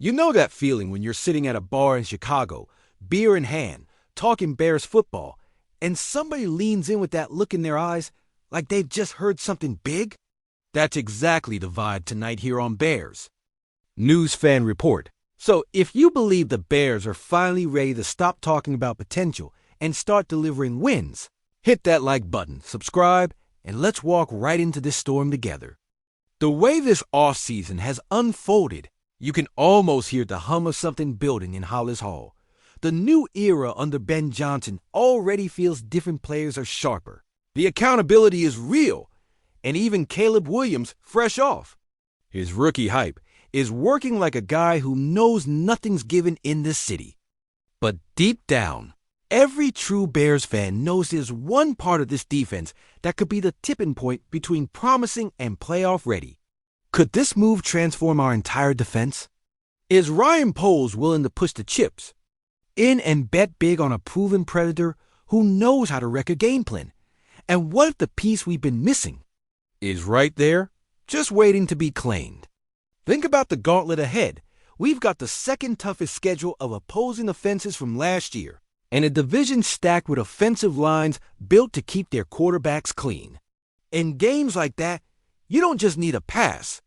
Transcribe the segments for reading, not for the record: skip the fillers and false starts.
You know that feeling when you're sitting at a bar in Chicago, beer in hand, talking Bears football, and somebody leans in with that look in their eyes like they've just heard something big? That's exactly the vibe tonight here on Bears News Fan Report. So if you believe the Bears are finally ready to stop talking about potential and start delivering wins, hit that like button, subscribe, and let's walk right into this storm together. The way this offseason has unfolded, you can almost hear the hum of something building in Hollis Hall. The new era under Ben Johnson already feels different players are sharper. The accountability is real, and even Caleb Williams, fresh off his rookie hype, is working like a guy who knows nothing's given in this city. But deep down, every true Bears fan knows there's one part of this defense that could be the tipping point between promising and playoff ready. Could this move transform our entire defense? Is Ryan Poles willing to push the chips in and bet big on a proven predator who knows how to wreck a game plan? And what if the piece we've been missing is right there, just waiting to be claimed? Think about the gauntlet ahead. We've got the second toughest schedule of opposing offenses from last year, and a division stacked with offensive lines built to keep their quarterbacks clean. In games like that, you don't just need a pass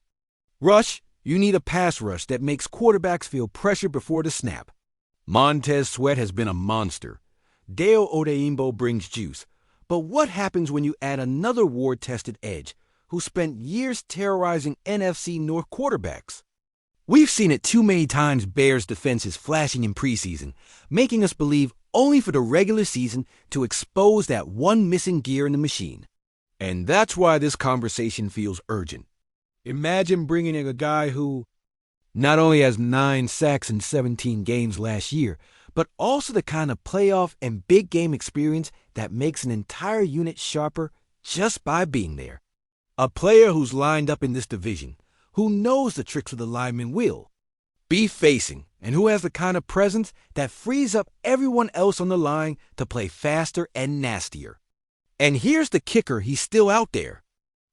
rush, you need a pass rush that makes quarterbacks feel pressure before the snap. Montez Sweat has been a monster. Dale Odeimbo brings juice. But what happens when you add another war-tested edge who spent years terrorizing NFC North quarterbacks? We've seen it too many times. Bears defenses flashing in preseason, making us believe only for the regular season to expose that one missing gear in the machine. And that's why this conversation feels urgent. Imagine bringing in a guy who not only has 9 sacks in 17 games last year, but also the kind of playoff and big game experience that makes an entire unit sharper just by being there. A player who's lined up in this division, who knows the tricks of the lineman will be facing, and who has the kind of presence that frees up everyone else on the line to play faster and nastier. And here's the kicker, he's still out there.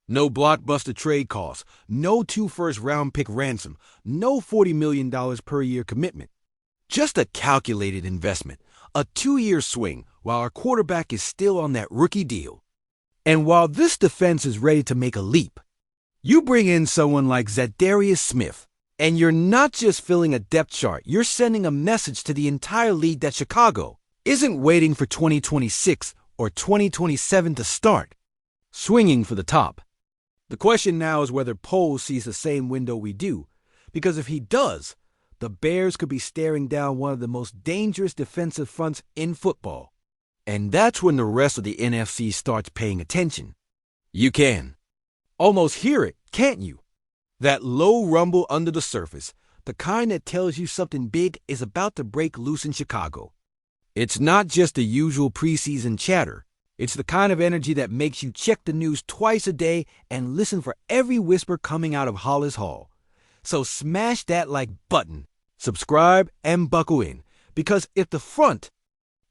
No blockbuster trade costs, no 2 first-round pick ransom, no $40 million per year commitment. Just a calculated investment, a 2-year swing while our quarterback is still on that rookie deal. And while this defense is ready to make a leap, you bring in someone like Zadarius Smith, and you're not just filling a depth chart, you're sending a message to the entire league that Chicago isn't waiting for 2026 or 2027 to start, swinging for the top. The question now is whether Poles sees the same window we do, because if he does, the Bears could be staring down one of the most dangerous defensive fronts in football. And that's when the rest of the NFC starts paying attention. You can almost hear it, can't you? That low rumble under the surface, the kind that tells you something big is about to break loose in Chicago. It's not just the usual preseason chatter. It's the kind of energy that makes you check the news twice a day and listen for every whisper coming out of Hollis Hall. So smash that like button, subscribe, and buckle in, because if the front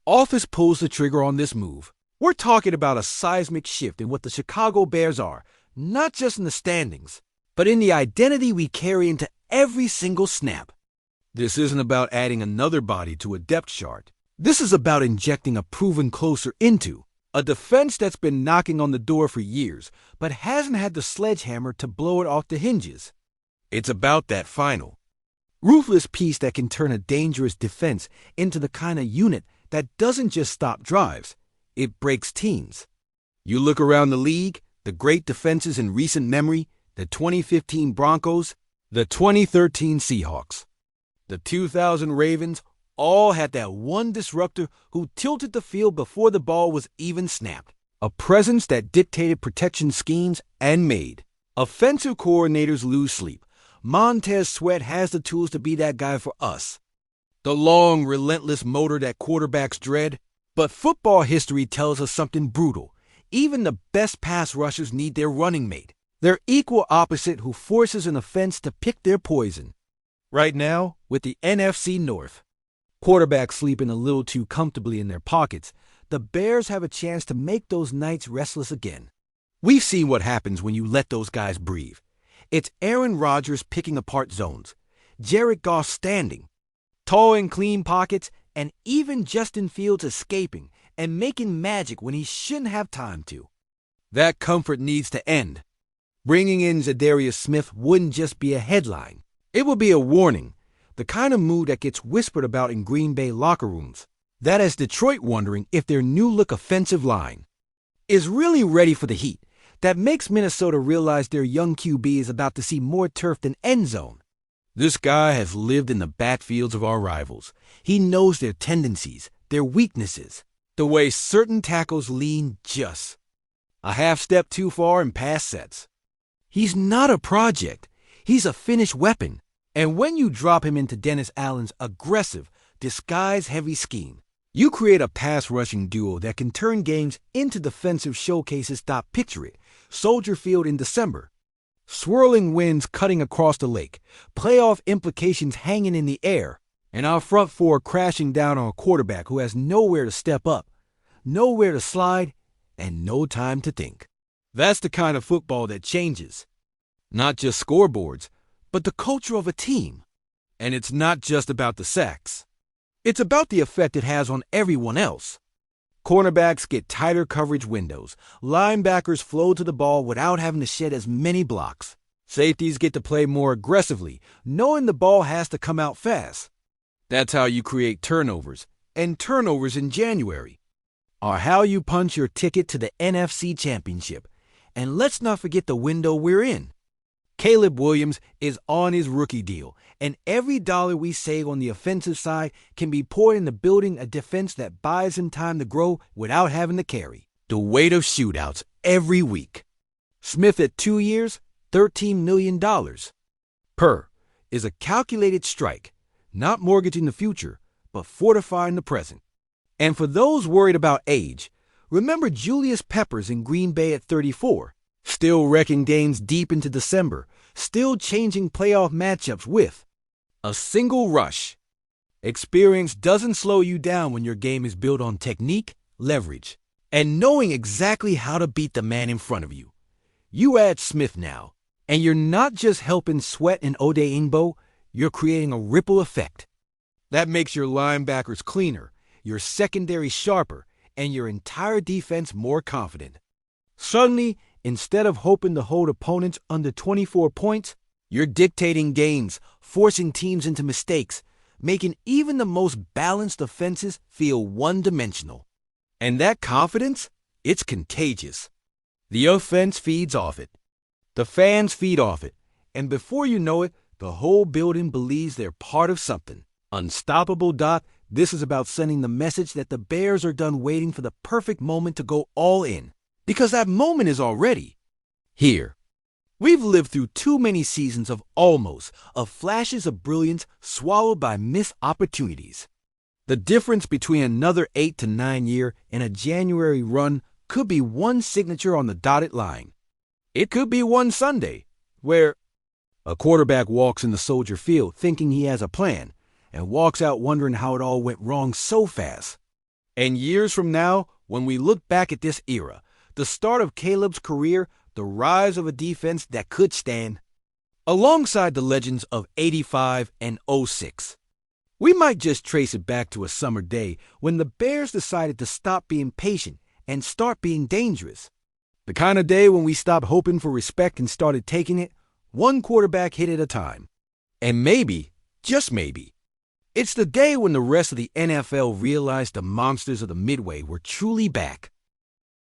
office pulls the trigger on this move, we're talking about a seismic shift in what the Chicago Bears are, not just in the standings, but in the identity we carry into every single snap. This isn't about adding another body to a depth chart. This is about injecting a proven closer into a defense that's been knocking on the door for years, but hasn't had the sledgehammer to blow it off the hinges. It's about that final, ruthless piece that can turn a dangerous defense into the kind of unit that doesn't just stop drives, it breaks teams. You look around the league, the great defenses in recent memory, the 2015 Broncos, the 2013 Seahawks, the 2000 Ravens, all had that one disruptor who tilted the field before the ball was even snapped. A presence that dictated protection schemes and made offensive coordinators lose sleep. Montez Sweat has the tools to be that guy for us. The long, relentless motor that quarterbacks dread. But football history tells us something brutal. Even the best pass rushers need their running mate, their equal opposite who forces an offense to pick their poison. Right now, with the NFC North, quarterbacks sleeping a little too comfortably in their pockets, the Bears have a chance to make those nights restless again. We've seen what happens when you let those guys breathe. It's Aaron Rodgers picking apart zones. Jared Goff standing, tall and clean pockets, and even Justin Fields escaping and making magic when he shouldn't have time to. That comfort needs to end. Bringing in Zadarius Smith wouldn't just be a headline. It would be a warning, the kind of mood that gets whispered about in Green Bay locker rooms. That has Detroit wondering if their new-look offensive line is really ready for the heat. That makes Minnesota realize their young QB is about to see more turf than end zone. This guy has lived in the backfields of our rivals. He knows their tendencies, their weaknesses, the way certain tackles lean just a half step too far in pass sets. He's not a project. He's a finished weapon. And when you drop him into Dennis Allen's aggressive, disguise-heavy scheme, you create a pass-rushing duo that can turn games into defensive showcases. Picture it. Soldier Field in December. Swirling winds cutting across the lake. Playoff implications hanging in the air. And our front four crashing down on a quarterback who has nowhere to step up, nowhere to slide, and no time to think. That's the kind of football that changes. Not just scoreboards, but the culture of a team. And it's not just about the sacks. It's about the effect it has on everyone else. Cornerbacks get tighter coverage windows. Linebackers flow to the ball without having to shed as many blocks. Safeties get to play more aggressively, knowing the ball has to come out fast. That's how you create turnovers, and turnovers in January are how you punch your ticket to the NFC Championship. And let's not forget the window we're in. Caleb Williams is on his rookie deal, and every dollar we save on the offensive side can be poured into building a defense that buys him time to grow without having to carry the weight of shootouts every week. Smith at 2 years, $13 million per is a calculated strike, not mortgaging the future, but fortifying the present. And for those worried about age, remember Julius Peppers in Green Bay at 34. Still wrecking games deep into December, still changing playoff matchups with a single rush. Experience doesn't slow you down when your game is built on technique, leverage, and knowing exactly how to beat the man in front of you. You add Smith now, and you're not just helping Sweat and Ode Ingbo, you're creating a ripple effect. That makes your linebackers cleaner, your secondary sharper, and your entire defense more confident. Suddenly, instead of hoping to hold opponents under 24 points, you're dictating games, forcing teams into mistakes, making even the most balanced offenses feel one-dimensional. And that confidence, it's contagious. The offense feeds off it. The fans feed off it. And before you know it, the whole building believes they're part of something. Unstoppable. This is about sending the message that the Bears are done waiting for the perfect moment to go all in. Because that moment is already here. We've lived through too many seasons of almost, of flashes of brilliance swallowed by missed opportunities. The difference between another 8 to 9 year and a January run could be one signature on the dotted line. It could be one Sunday where a quarterback walks into Soldier Field thinking he has a plan and walks out wondering how it all went wrong so fast. And years from now, when we look back at this era, the start of Caleb's career, the rise of a defense that could stand, alongside the legends of '85 and '06. We might just trace it back to a summer day when the Bears decided to stop being patient and start being dangerous. The kind of day when we stopped hoping for respect and started taking it, one quarterback hit at a time. And maybe, just maybe, it's the day when the rest of the NFL realized the monsters of the Midway were truly back.